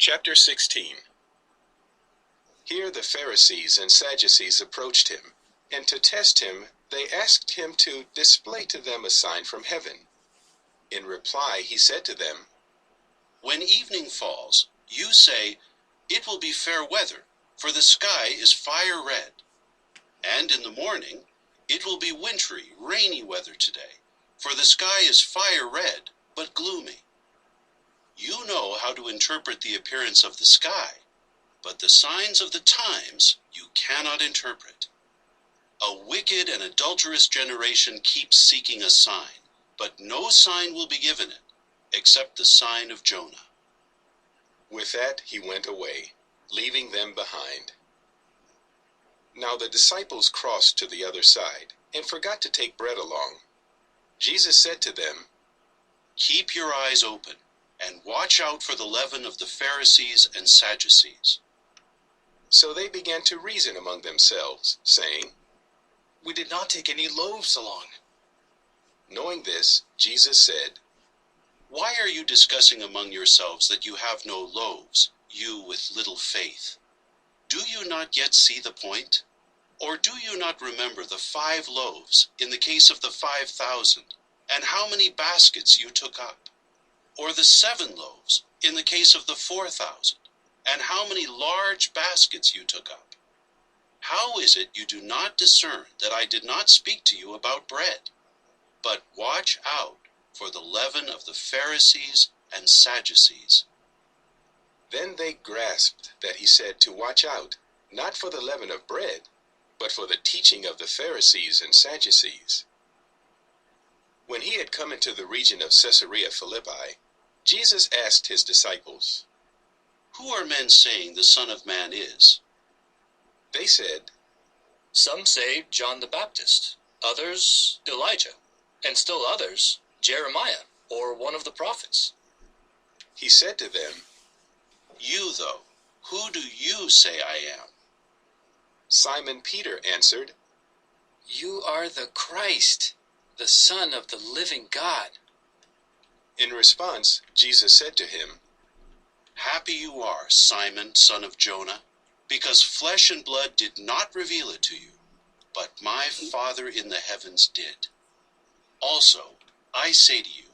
Chapter 16. Here the Pharisees and Sadducees approached him, and to test him, they asked him to display to them a sign from heaven. In reply, he said to them, "When evening falls, you say, 'It will be fair weather, for the sky is fire red.' And in the morning, 'It will be wintry, rainy weather today, for the sky is fire red, but gloomy.' You know how to interpret the appearance of the sky, but the signs of the times you cannot interpret. A wicked and adulterous generation keeps seeking a sign, but no sign will be given it, except the sign of Jonah." With that he went away, leaving them behind. Now the disciples crossed to the other side, and forgot to take bread along. Jesus said to them, "Keep your eyes open, and watch out for the leaven of the Pharisees and Sadducees." So they began to reason among themselves, saying, "We did not take any loaves along." Knowing this, Jesus said, "Why are you discussing among yourselves that you have no loaves, you with little faith? Do you not yet see the point? Or do you not remember the 5 loaves in the case of the 5,000, and how many baskets you took up? Or the 7 loaves in the case of the 4,000, and how many large baskets you took up? How is it you do not discern that I did not speak to you about bread? But watch out for the leaven of the Pharisees and Sadducees." Then they grasped that he said to watch out, not for the leaven of bread, but for the teaching of the Pharisees and Sadducees. When he had come into the region of Caesarea Philippi, Jesus asked his disciples, "Who are men saying the Son of Man is?" They said, "Some say John the Baptist, others Elijah, and still others Jeremiah, or one of the prophets." He said to them, "You, though, who do you say I am?" Simon Peter answered, "You are the Christ, the Son of the living God." In response, Jesus said to him, "Happy you are, Simon, son of Jonah, because flesh and blood did not reveal it to you, but my Father in the heavens did. Also, I say to you,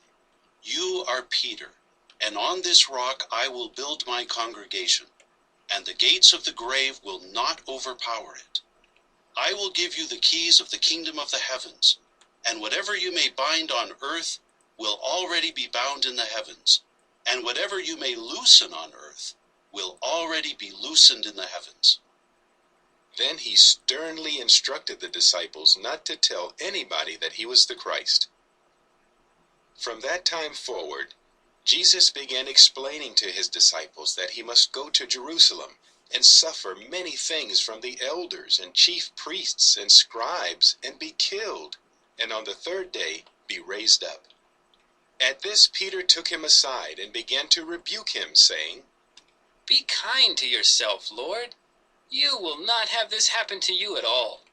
you are Peter, and on this rock I will build my congregation, and the gates of the grave will not overpower it. I will give you the keys of the kingdom of the heavens, and whatever you may bind on earth will already be bound in the heavens, and whatever you may loosen on earth will already be loosened in the heavens." Then he sternly instructed the disciples not to tell anybody that he was the Christ. From that time forward, Jesus began explaining to his disciples that he must go to Jerusalem and suffer many things from the elders and chief priests and scribes and be killed, and on the 3rd day be raised up. At this Peter took him aside and began to rebuke him, saying, "Be kind to yourself, Lord. You will not have this happen to you at all."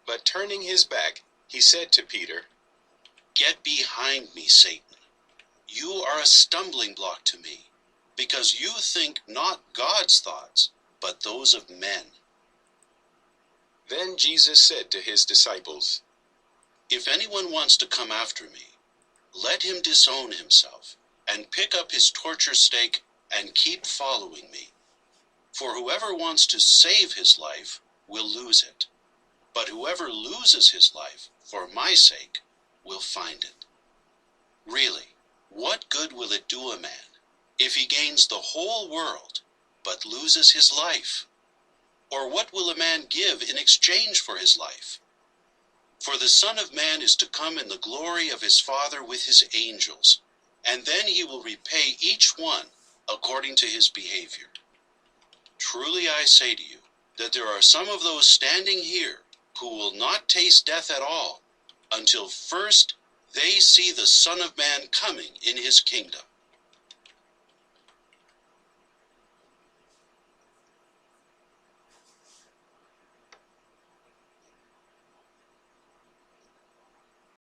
But turning his back, he said to Peter, "Get behind me, Satan. You are a stumbling block to me, because you think not God's thoughts, but those of men." Then Jesus said to his disciples, "If anyone wants to come after me, let him disown himself, and pick up his torture stake, and keep following me. For whoever wants to save his life will lose it, but whoever loses his life for my sake will find it. Really, what good will it do a man if he gains the whole world but loses his life? Or what will a man give in exchange for his life? For the Son of Man is to come in the glory of his Father with his angels, and then he will repay each one according to his behavior. Truly I say to you, that there are some of those standing here who will not taste death at all, until first they see the Son of Man coming in his kingdom."